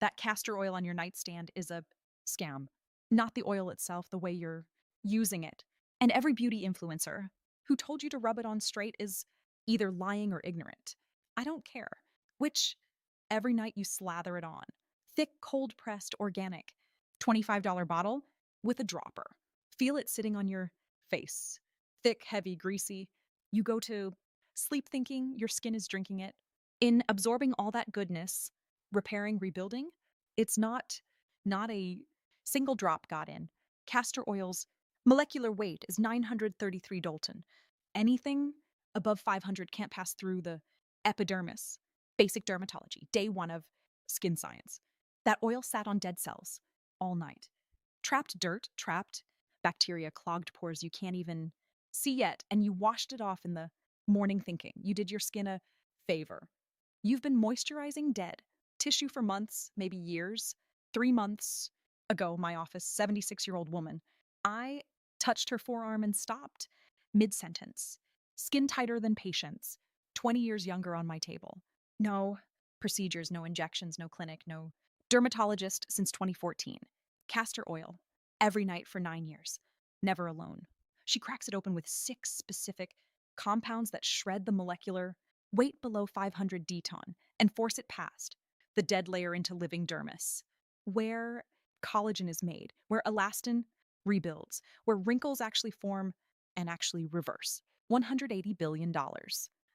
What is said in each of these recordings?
That castor oil on your nightstand is a scam, not the oil itself, the way you're using it. And every beauty influencer who told you to rub it on straight is either lying or ignorant. I don't care which every night you slather it on. Thick, cold pressed, organic, $25 bottle with a dropper. Feel it sitting on your face. Thick, heavy, greasy. You go to sleep thinking your skin is drinking it. In absorbing all that goodness, repairing, rebuilding, it's not a single drop got in. Castor oil's molecular weight is 933 Dalton. Anything above 500 can't pass through the epidermis. Basic dermatology, day one of skin science. That oil sat on dead cells all night. Trapped dirt, trapped bacteria, clogged pores you can't even see yet, and you washed it off in the morning thinking you did your skin a favor. You've been moisturizing dead tissue for months, maybe years. 3 months ago, my office, 76-year-old woman, I touched her forearm and stopped mid sentence. Skin tighter than patients, 20 years younger on my table. No procedures, no injections, no clinic, no dermatologist since 2014. Castor oil, every night for 9 years, never alone. She cracks it open with 6 specific compounds that shred the molecular weight below 500 deton and force it past the dead layer into living dermis, where collagen is made, where elastin rebuilds, where wrinkles actually form and actually reverse. $180 billion.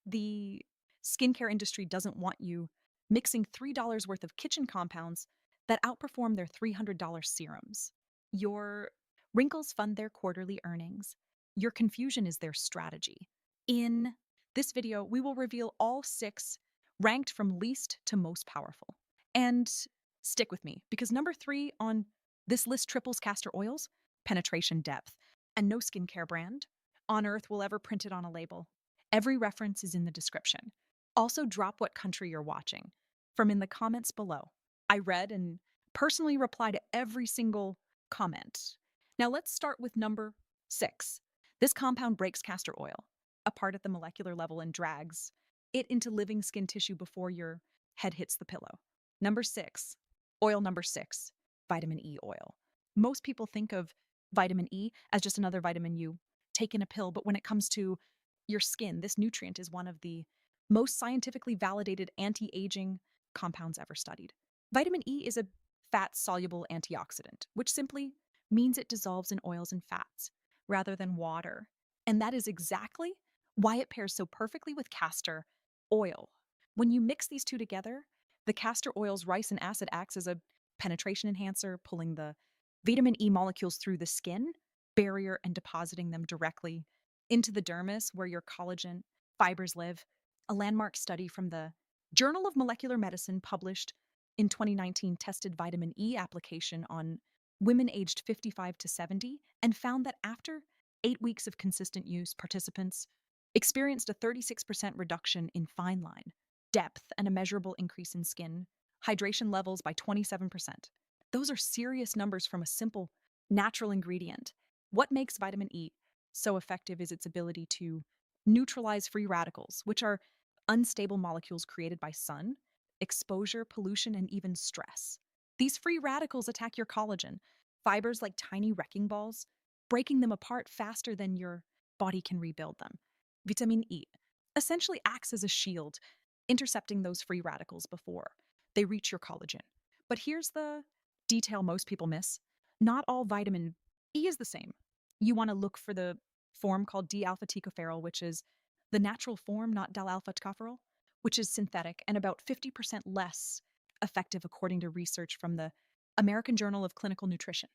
The skincare industry doesn't want you mixing $3 worth of kitchen compounds that outperform their $300 serums. Your wrinkles fund their quarterly earnings. Your confusion is their strategy. In this video, we will reveal all 6 ranked from least to most powerful. And stick with me, because number 3 on this list triples castor oil's penetration depth, and no skincare brand on earth will ever print it on a label. Every reference is in the description. Also, drop what country you're watching from in the comments below. I read and personally reply to every single comment. Now let's start with number 6. This compound breaks castor oil apart at the molecular level and drags it into living skin tissue before your head hits the pillow. Number 6, oil number 6, vitamin E oil. Most people think of vitamin E as just another vitamin you take in a pill, but when it comes to your skin, this nutrient is one of the most scientifically validated anti-aging compounds ever studied. Vitamin E is a fat-soluble antioxidant, which simply means it dissolves in oils and fats rather than water. And that is exactly why it pairs so perfectly with castor oil. When you mix these two together, the castor oil's ricin acid acts as a penetration enhancer, pulling the vitamin E molecules through the skin barrier and depositing them directly into the dermis where your collagen fibers live. A landmark study from the Journal of Molecular Medicine published in 2019 tested vitamin E application on women aged 55 to 70 and found that after 8 weeks of consistent use, participants experienced a 36% reduction in fine line, depth, and a measurable increase in skin hydration levels by 27%. Those are serious numbers from a simple, natural ingredient. What makes vitamin E so effective is its ability to neutralize free radicals, which are unstable molecules created by sun, exposure, pollution, and even stress. These free radicals attack your collagen, fibers like tiny wrecking balls, breaking them apart faster than your body can rebuild them. Vitamin E essentially acts as a shield, intercepting those free radicals before they reach your collagen. But here's the detail most people miss. Not all vitamin E is the same. You want to look for the form called D-alpha tocopherol, which is the natural form, not dal-alpha tocopherol, which is synthetic and about 50% less effective according to research from the American Journal of Clinical Nutrition.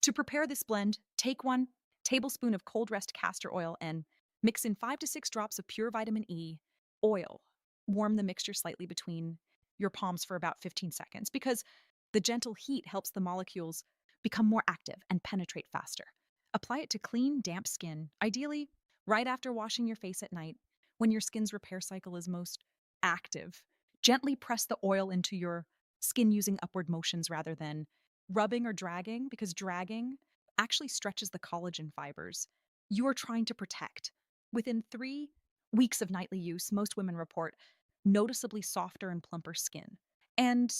To prepare this blend, take 1 tablespoon of cold pressed castor oil and mix in 5 to 6 drops of pure vitamin E oil. Warm the mixture slightly between your palms for about 15 seconds because the gentle heat helps the molecules become more active and penetrate faster. Apply it to clean, damp skin, ideally right after washing your face at night when your skin's repair cycle is most active. Gently press the oil into your skin using upward motions rather than rubbing or dragging, because dragging actually stretches the collagen fibers you are trying to protect. Within 3 weeks of nightly use, most women report noticeably softer and plumper skin. And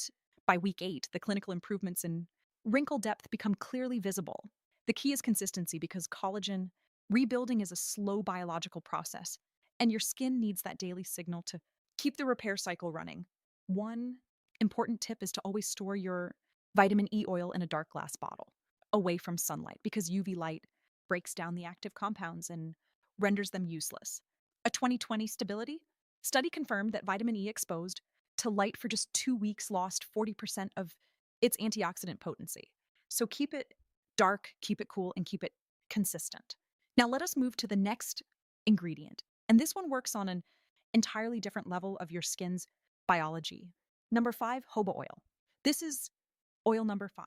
By week 8, the clinical improvements in wrinkle depth become clearly visible. The key is consistency because collagen rebuilding is a slow biological process, and your skin needs that daily signal to keep the repair cycle running. One important tip is to always store your vitamin E oil in a dark glass bottle away from sunlight because UV light breaks down the active compounds and renders them useless. A 2020 stability study confirmed that vitamin E exposed to light for just 2 weeks lost 40% of its antioxidant potency. So keep it dark, keep it cool, and keep it consistent. Now let us move to the next ingredient. And this one works on an entirely different level of your skin's biology. Number 5, jojoba oil. This is oil number 5,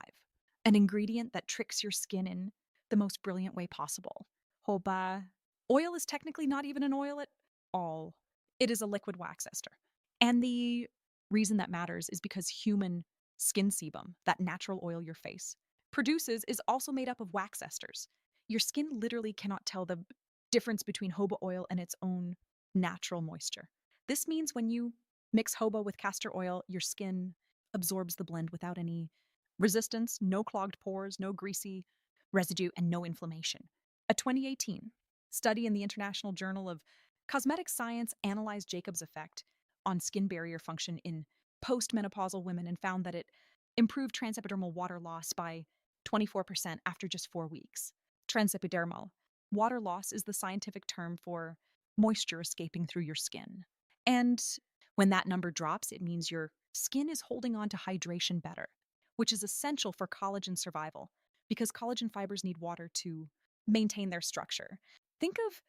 an ingredient that tricks your skin in the most brilliant way possible. Jojoba oil is technically not even an oil at all. It is a liquid wax ester. And the reason that matters is because human skin sebum, that natural oil your face produces, is also made up of wax esters. Your skin literally cannot tell the difference between jojoba oil and its own natural moisture. This means when you mix jojoba with castor oil, your skin absorbs the blend without any resistance, no clogged pores, no greasy residue, and no inflammation. A 2018 study in the International Journal of Cosmetic Science analyzed Jacob's effect on skin barrier function in postmenopausal women and found that it improved transepidermal water loss by 24% after just 4 weeks. Transepidermal water loss is the scientific term for moisture escaping through your skin. And when that number drops, it means your skin is holding on to hydration better, which is essential for collagen survival because collagen fibers need water to maintain their structure. Think of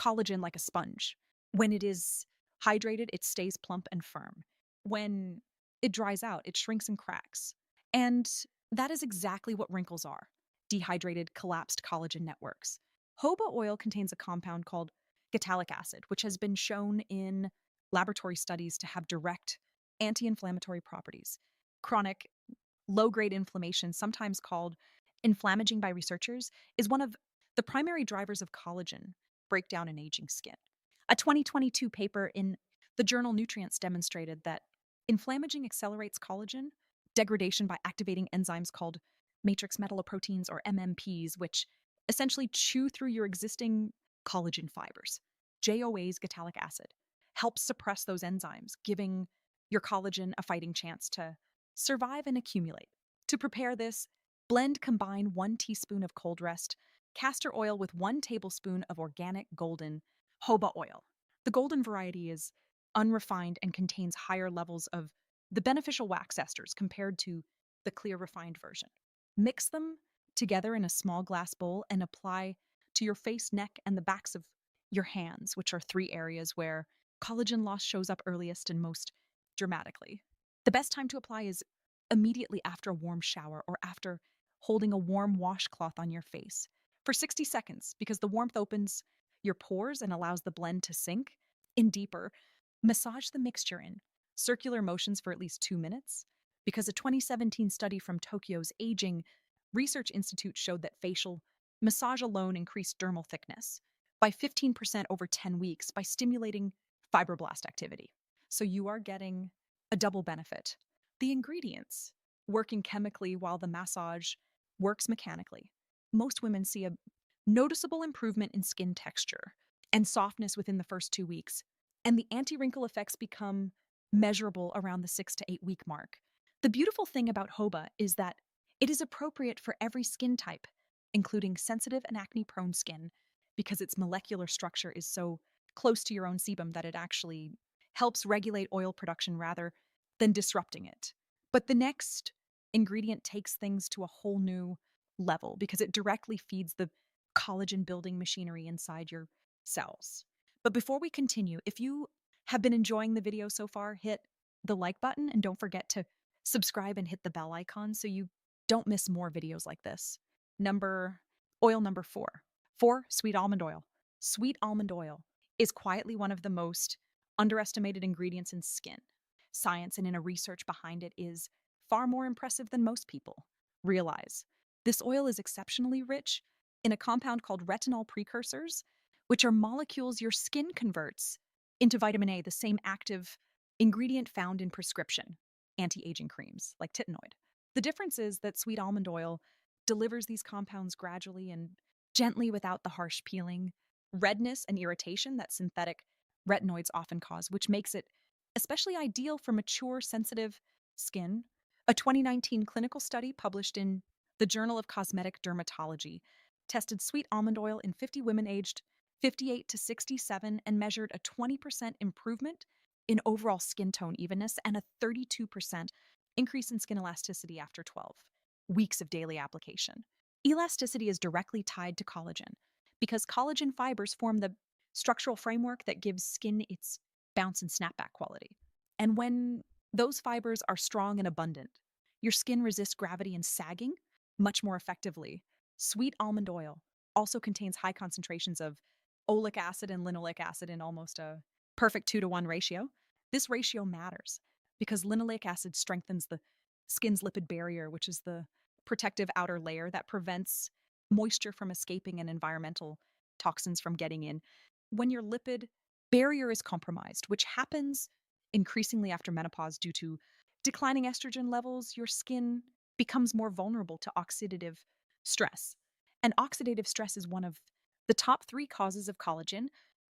collagen like a sponge. When it is hydrated, it stays plump and firm. When it dries out, it shrinks and cracks. And that is exactly what wrinkles are: dehydrated, collapsed collagen networks. Jojoba oil contains a compound called gallic acid, which has been shown in laboratory studies to have direct anti inflammatory properties. Chronic low grade inflammation, sometimes called inflammaging by researchers, is one of the primary drivers of collagen breakdown in aging skin. A 2022 paper in the journal Nutrients demonstrated that inflammaging accelerates collagen degradation by activating enzymes called matrix metalloproteins or MMPs, which essentially chew through your existing collagen fibers. JOA's gallic acid helps suppress those enzymes, giving your collagen a fighting chance to survive and accumulate. To prepare this, combine 1 teaspoon of cold rest castor oil with 1 tablespoon of organic golden jojoba oil. The golden variety is unrefined and contains higher levels of the beneficial wax esters compared to the clear refined version. Mix them together in a small glass bowl and apply to your face, neck, and the backs of your hands, which are 3 areas where collagen loss shows up earliest and most dramatically. The best time to apply is immediately after a warm shower or after holding a warm washcloth on your face for 60 seconds because the warmth opens your pores and allows the blend to sink in deeper. Massage the mixture in circular motions for at least 2 minutes because a 2017 study from Tokyo's Aging Research Institute showed that facial massage alone increased dermal thickness by 15% over 10 weeks by stimulating fibroblast activity. So you are getting a double benefit. The ingredients working chemically while the massage works mechanically. Most women see a noticeable improvement in skin texture and softness within the first 2 weeks, and the anti-wrinkle effects become measurable around the 6 to 8 week mark. The beautiful thing about jojoba is that it is appropriate for every skin type, including sensitive and acne-prone skin, because its molecular structure is so close to your own sebum that it actually helps regulate oil production rather than disrupting it. But the next ingredient takes things to a whole new level because it directly feeds the collagen building machinery inside your cells. But before we continue, if you have been enjoying the video so far, hit the like button and don't forget to subscribe and hit the bell icon so you don't miss more videos like this. Oil number 4. 4, sweet almond oil. Sweet almond oil is quietly one of the most underestimated ingredients in skin. Science and inner research behind it is far more impressive than most people realize. This oil is exceptionally rich in a compound called retinol precursors, which are molecules your skin converts into vitamin A, the same active ingredient found in prescription. anti-aging creams like titanoid. The difference is that sweet almond oil delivers these compounds gradually and gently without the harsh peeling, redness, and irritation that synthetic retinoids often cause, which makes it especially ideal for mature, sensitive skin. A 2019 clinical study published in the Journal of Cosmetic Dermatology tested sweet almond oil in 50 women aged 58 to 67 and measured a 20% improvement in overall skin tone evenness and a 32% increase in skin elasticity after 12 weeks of daily application. Elasticity is directly tied to collagen because collagen fibers form the structural framework that gives skin its bounce and snapback quality. And when those fibers are strong and abundant, your skin resists gravity and sagging much more effectively. Sweet almond oil also contains high concentrations of oleic acid and linoleic acid in almost a perfect 2-to-1 ratio. This ratio matters because linoleic acid strengthens the skin's lipid barrier, which is the protective outer layer that prevents moisture from escaping and environmental toxins from getting in. When your lipid barrier is compromised, which happens increasingly after menopause due to declining estrogen levels, your skin becomes more vulnerable to oxidative stress. And oxidative stress is one of the top 3 causes of collagen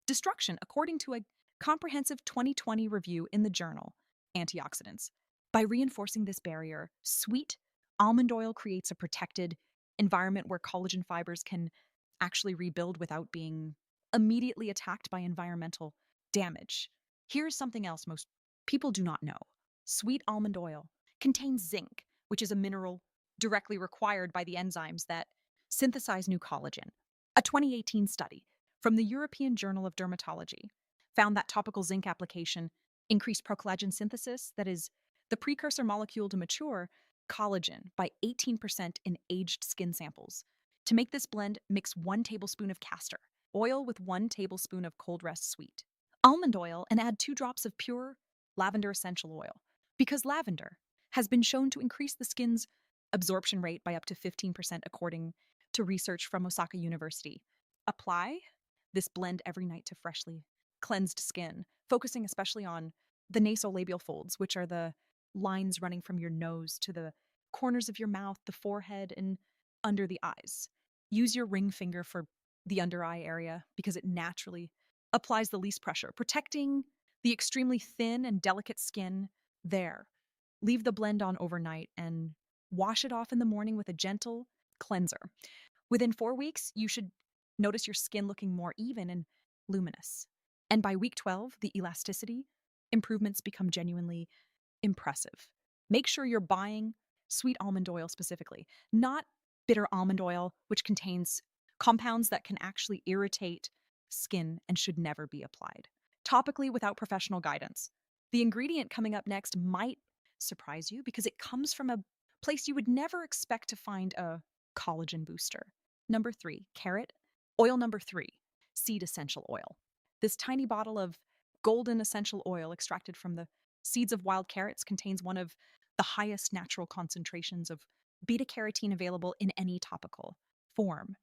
destruction, according to a comprehensive 2020 review in the journal Antioxidants. By reinforcing this barrier, sweet almond oil creates a protected environment where collagen fibers can actually rebuild without being immediately attacked by environmental damage. Here's something else most people do not know. Sweet almond oil contains zinc, which is a mineral directly required by the enzymes that synthesize new collagen. A 2018 study from the European Journal of Dermatology found that topical zinc application increased procollagen synthesis, that is, the precursor molecule to mature collagen, by 18% in aged skin samples. To make this blend, mix 1 tablespoon of castor oil with 1 tablespoon of cold pressed sweet almond oil and add 2 drops of pure lavender essential oil. Because lavender has been shown to increase the skin's absorption rate by up to 15%, according to research from Osaka University. Apply this blend every night to freshly cleansed skin, focusing especially on the nasolabial folds, which are the lines running from your nose to the corners of your mouth, the forehead, and under the eyes. Use your ring finger for the under eye area because it naturally applies the least pressure, protecting the extremely thin and delicate skin there. Leave the blend on overnight and wash it off in the morning with a gentle cleanser. Within 4 weeks, you should notice your skin looking more even and luminous. And by week 12, the elasticity improvements become genuinely impressive. Make sure you're buying sweet almond oil specifically, not bitter almond oil, which contains compounds that can actually irritate skin and should never be applied topically without professional guidance. The ingredient coming up next might surprise you because it comes from a place you would never expect to find a collagen booster. Number 3, carrot. Oil number 3, seed essential oil. This tiny bottle of golden essential oil extracted from the seeds of wild carrots contains one of the highest natural concentrations of beta carotene available in any topical form.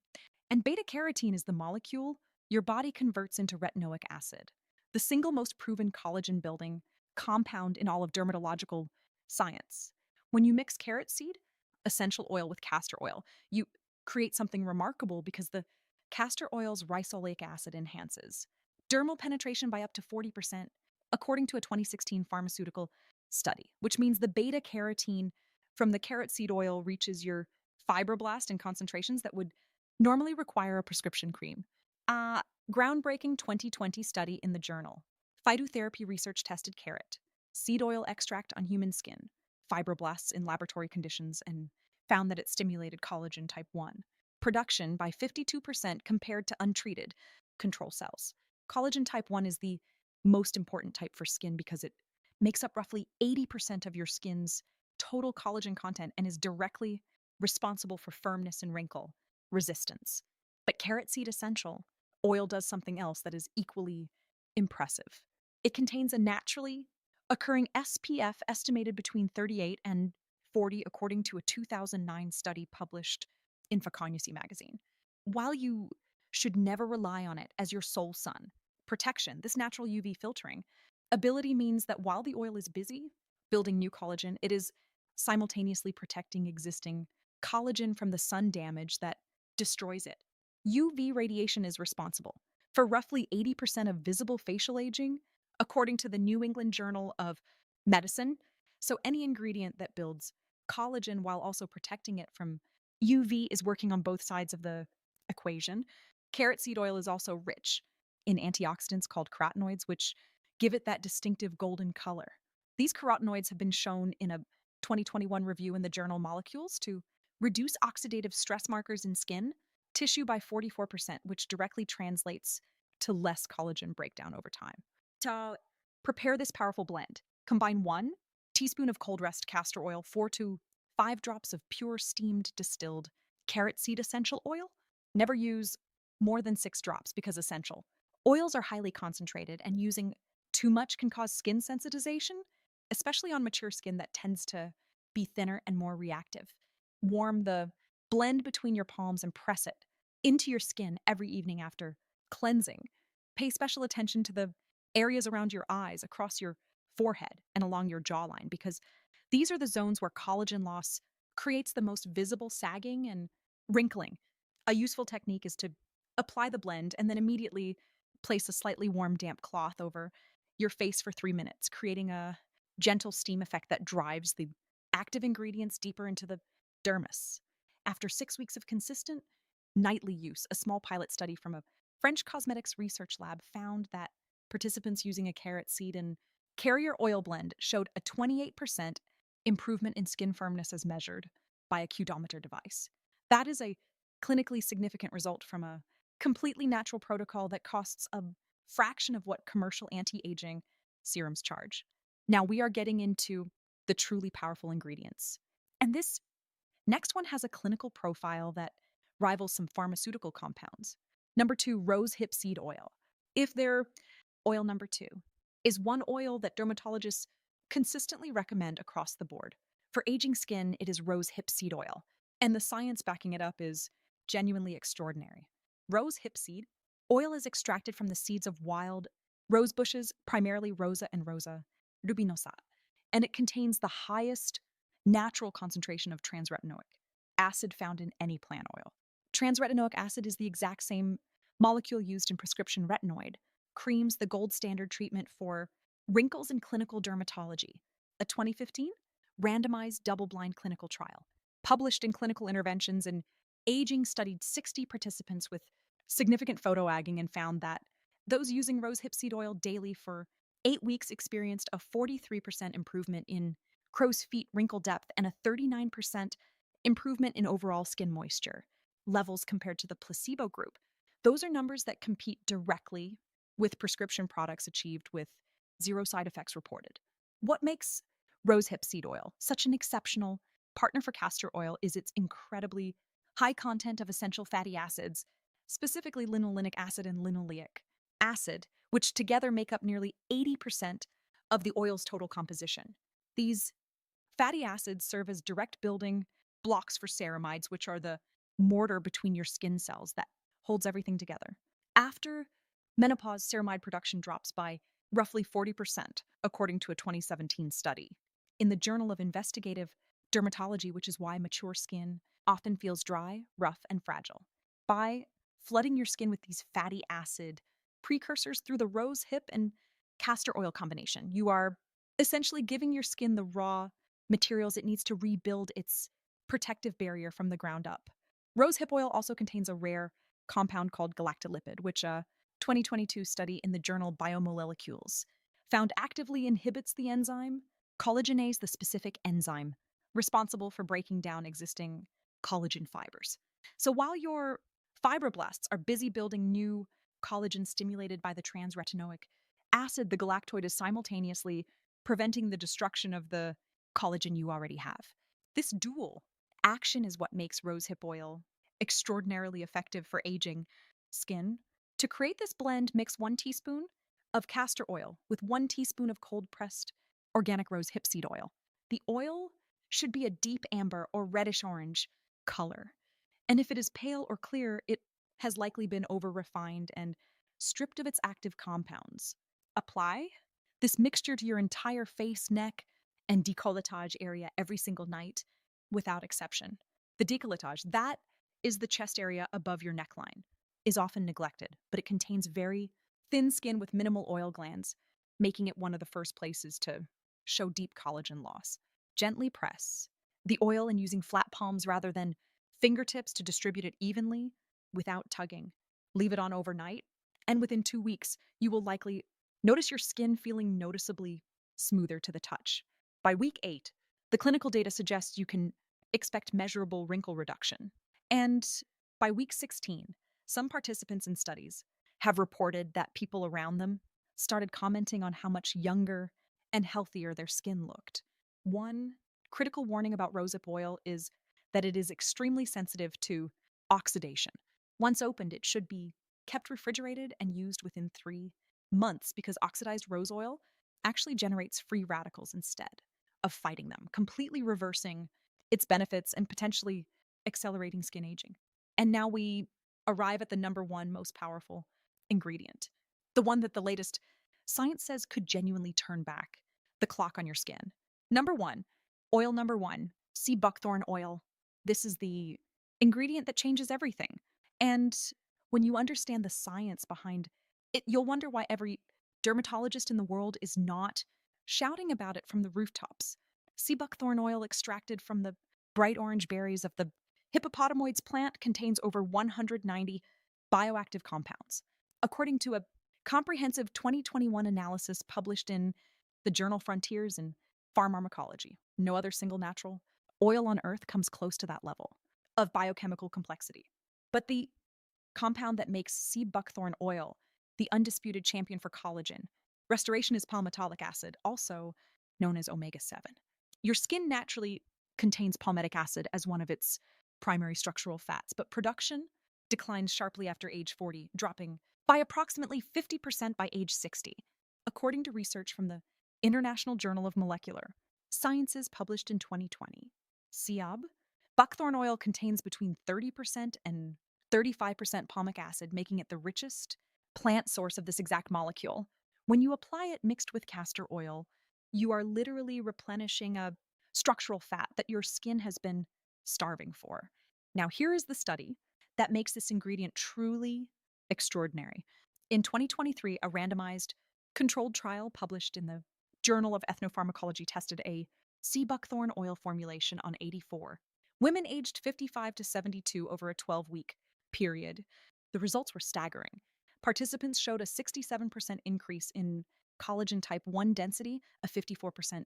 And beta carotene is the molecule your body converts into retinoic acid, the single most proven collagen building compound in all of dermatological science. When you mix carrot seed essential oil with castor oil, you create something remarkable because the castor oil's ricinoleic acid enhances dermal penetration by up to 40%, according to a 2016 pharmaceutical study, which means the beta carotene from the carrot seed oil reaches your fibroblast in concentrations that would normally require a prescription cream. A groundbreaking 2020 study in the journal Phytotherapy Research tested carrot seed oil extract on human skin, fibroblasts in laboratory conditions, and found that it stimulated collagen type 1 production by 52% compared to untreated control cells. Collagen type 1 is the most important type for skin because it makes up roughly 80% of your skin's total collagen content and is directly responsible for firmness and wrinkle resistance. But carrot seed essential oil does something else that is equally impressive. It contains a naturally occurring SPF estimated between 38 and 40, according to a 2009 study published in Phacognesi magazine. While you should never rely on it as your sole sun protection, this natural UV filtering ability means that while the oil is busy building new collagen, it is simultaneously protecting existing collagen from the sun damage that destroys it. UV radiation is responsible for roughly 80% of visible facial aging, according to the New England Journal of Medicine. So, any ingredient that builds collagen while also protecting it from UV is working on both sides of the equation. Carrot seed oil is also rich in antioxidants called carotenoids, which give it that distinctive golden color. These carotenoids have been shown in a 2021 review in the journal Molecules to reduce oxidative stress markers in skin tissue by 44%, which directly translates to less collagen breakdown over time. To prepare this powerful blend, combine 1 teaspoon of cold pressed castor oil, 4 to 5 drops of pure steamed distilled carrot seed essential oil. Never use more than 6 drops because essential. Oils are highly concentrated, and using too much can cause skin sensitization, especially on mature skin that tends to be thinner and more reactive. Warm the blend between your palms and press it into your skin every evening after cleansing. Pay special attention to the areas around your eyes, across your forehead, and along your jawline, because these are the zones where collagen loss creates the most visible sagging and wrinkling. A useful technique is to apply the blend and then immediately place a slightly warm, damp cloth over your face for 3 minutes, creating a gentle steam effect that drives the active ingredients deeper into the dermis. After 6 weeks of consistent nightly use, a small pilot study from a French cosmetics research lab found that participants using a carrot seed and carrier oil blend showed a 28% improvement in skin firmness as measured by a cutometer device. That is a clinically significant result from a completely natural protocol that costs a fraction of what commercial anti aging serums charge. Now we are getting into the truly powerful ingredients. And this next one has a clinical profile that rivals some pharmaceutical compounds. Number 2, rose hip seed oil. If they're oil number 2 is one oil that dermatologists consistently recommend across the board. For aging skin, it is rose hip seed oil, and the science backing it up is genuinely extraordinary. Rose hip seed oil is extracted from the seeds of wild rose bushes, primarily Rosa and Rosa rubinosa, and it contains the highest natural concentration of transretinoic acid found in any plant oil. Transretinoic acid is the exact same molecule used in prescription retinoid creams, the gold standard treatment for wrinkles in clinical dermatology. A 2015 randomized double-blind clinical trial published in Clinical Interventions in Aging studied 60 participants with significant photoagging and found that those using rose hip seed oil daily for 8 weeks experienced a 43% improvement in crow's feet wrinkle depth and a 39% improvement in overall skin moisture levels compared to the placebo group. Those are numbers that compete directly with prescription products achieved with 0 side effects reported. What makes rose hip seed oil such an exceptional partner for castor oil is its incredibly high content of essential fatty acids, specifically linolenic acid and linoleic acid, which together make up nearly 80% of the oil's total composition. These fatty acids serve as direct building blocks for ceramides, which are the mortar between your skin cells that holds everything together. After menopause, ceramide production drops by roughly 40%, according to a 2017 study. In the Journal of Investigative Dermatology, which is why mature skin often feels dry, rough, and fragile. By flooding your skin with these fatty acid precursors through the rose hip and castor oil combination, you are essentially giving your skin the raw materials it needs to rebuild its protective barrier from the ground up. Rose hip oil also contains a rare compound called galactolipid, which a 2022 study in the journal Biomolecules found actively inhibits the enzyme collagenase, the specific enzyme responsible for breaking down existing collagen fibers. So while your fibroblasts are busy building new collagen stimulated by the transretinoic acid, the galactoid is simultaneously preventing the destruction of the collagen you already have. This dual action is what makes rosehip oil extraordinarily effective for aging skin. To create this blend, mix 1 teaspoon of castor oil with 1 teaspoon of cold pressed organic rose hip seed oil. The oil should be a deep amber or reddish orange color. And if it is pale or clear, it has likely been over refined and stripped of its active compounds. Apply this mixture to your entire face, neck, and décolletage area every single night without exception. The décolletage, that is the chest area above your neckline, is often neglected, but it contains very thin skin with minimal oil glands, making it one of the first places to show deep collagen loss. Gently press the oil and using flat palms rather than fingertips to distribute it evenly without tugging. Leave it on overnight, and within 2 weeks, you will likely notice your skin feeling noticeably smoother to the touch. By week 8, the clinical data suggests you can expect measurable wrinkle reduction. And by week 16, some participants in studies have reported that people around them started commenting on how much younger and healthier their skin looked. One critical warning about rosehip oil is that it is extremely sensitive to oxidation. Once opened, it should be kept refrigerated and used within 3 months because oxidized rose oil actually generates free radicals instead of fighting them, completely reversing its benefits and potentially accelerating skin aging. And now we arrive at the number one most powerful ingredient, the one that the latest science says could genuinely turn back the clock on your skin. Number one, oil number one, sea buckthorn oil. This is the ingredient that changes everything. And when you understand the science behind it, you'll wonder why every dermatologist in the world is not shouting about it from the rooftops. Sea buckthorn oil extracted from the bright orange berries of the hippopotamoids plant contains over 190 bioactive compounds. According to a comprehensive 2021 analysis published in the journal Frontiers in Pharmacology, no other single natural oil on Earth comes close to that level of biochemical complexity. But the compound that makes sea buckthorn oil the undisputed champion for collagen restoration is palmitoleic acid, also known as omega 7. Your skin naturally contains palmitic acid as one of its primary structural fats, but production declines sharply after age 40, dropping by approximately 50% by age 60, according to research from the International Journal of Molecular Sciences published in 2020. SIAB, buckthorn oil contains between 30% and 35% palmic acid, making it the richest plant source of this exact molecule. When you apply it mixed with castor oil, you are literally replenishing a structural fat that your skin has been starving for. Now, here is the study that makes this ingredient truly extraordinary. In 2023, a randomized controlled trial published in the Journal of Ethnopharmacology tested a sea buckthorn oil formulation on 84 women aged 55 to 72 over a 12-week period. The results were staggering. Participants showed a 67% increase in collagen type 1 density, a 54%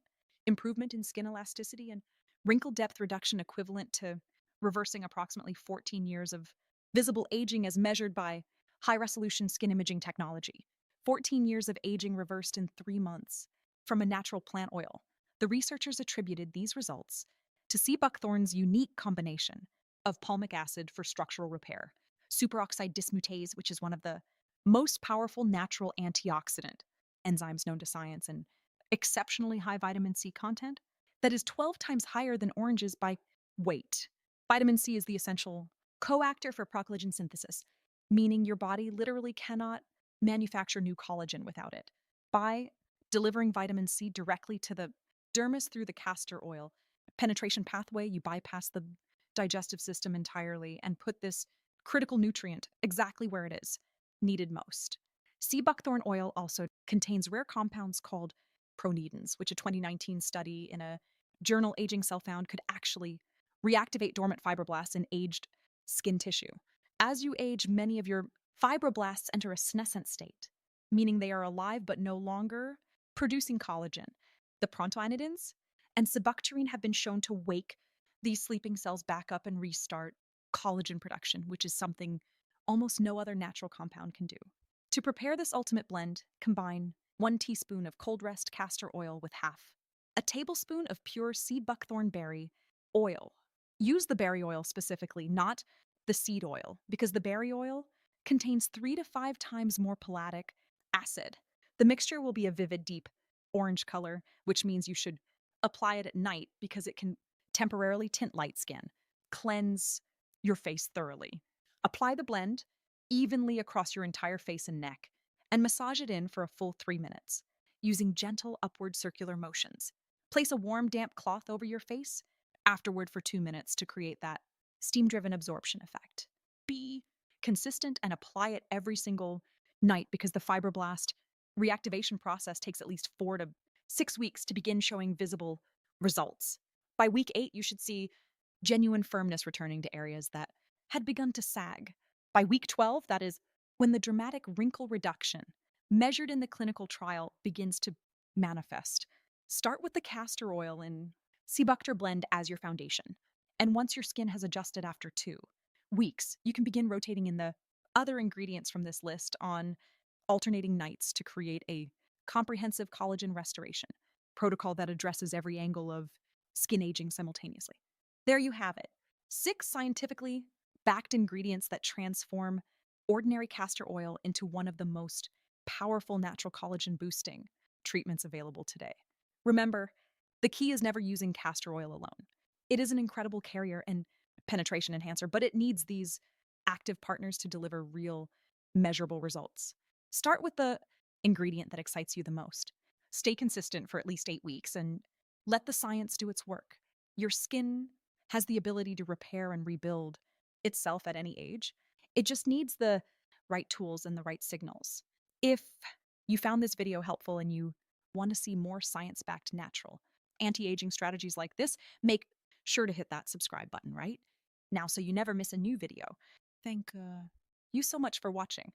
improvement in skin elasticity, and wrinkle depth reduction equivalent to reversing approximately 14 years of visible aging as measured by high resolution skin imaging technology. 14 years of aging reversed in 3 months from a natural plant oil. The researchers attributed these results to sea buckthorn's unique combination of palmic acid for structural repair, superoxide dismutase, which is one of the most powerful natural antioxidant enzymes known to science, and exceptionally high vitamin C content that is 12 times higher than oranges by weight. Vitamin C is the essential coactor for collagen synthesis, meaning your body literally cannot manufacture new collagen without it. By delivering vitamin C directly to the dermis through the castor oil penetration pathway, you bypass the digestive system entirely and put this critical nutrient exactly where it is needed most. Sea buckthorn oil also contains rare compounds called pronidins, which a 2019 study in a journal Aging Cell found could actually reactivate dormant fibroblasts in aged skin tissue. As you age, many of your fibroblasts enter a senescent state, meaning they are alive but no longer producing collagen. The prontoinidins and sibutramine have been shown to wake these sleeping cells back up and restart collagen production, which is something almost no other natural compound can do. To prepare this ultimate blend, combine 1 teaspoon of cold pressed castor oil with half a tablespoon of pure sea buckthorn berry oil. Use the berry oil specifically, not the seed oil, because the berry oil contains 3 to 5 times more palatic acid. The mixture will be a vivid, deep orange color, which means you should apply it at night because it can temporarily tint light skin. Cleanse your face thoroughly. Apply the blend evenly across your entire face and neck and massage it in for a full 3 minutes using gentle upward circular motions. Place a warm, damp cloth over your face afterward for 2 minutes to create that steam driven absorption effect. Be consistent and apply it every single night because the fibroblast reactivation process takes at least 4 to 6 weeks to begin showing visible results. By week 8, you should see genuine firmness returning to areas that had begun to sag. By week 12, that is when the dramatic wrinkle reduction measured in the clinical trial begins to manifest. Start with the castor oil and sea buctor blend as your foundation. And once your skin has adjusted after 2 weeks, you can begin rotating in the other ingredients from this list on alternating nights to create a comprehensive collagen restoration protocol that addresses every angle of skin aging simultaneously. There you have it. 6 scientifically backed ingredients that transform ordinary castor oil into one of the most powerful natural collagen boosting treatments available today. Remember, the key is never using castor oil alone. It is an incredible carrier and penetration enhancer, but it needs these active partners to deliver real, measurable results. Start with the ingredient that excites you the most. Stay consistent for at least 8 weeks and let the science do its work. Your skin has the ability to repair and rebuild itself at any age. It just needs the right tools and the right signals. If you found this video helpful and you want to see more science backed natural anti aging strategies like this, make sure to hit that subscribe button right now so you never miss a new video. Thank you so much for watching.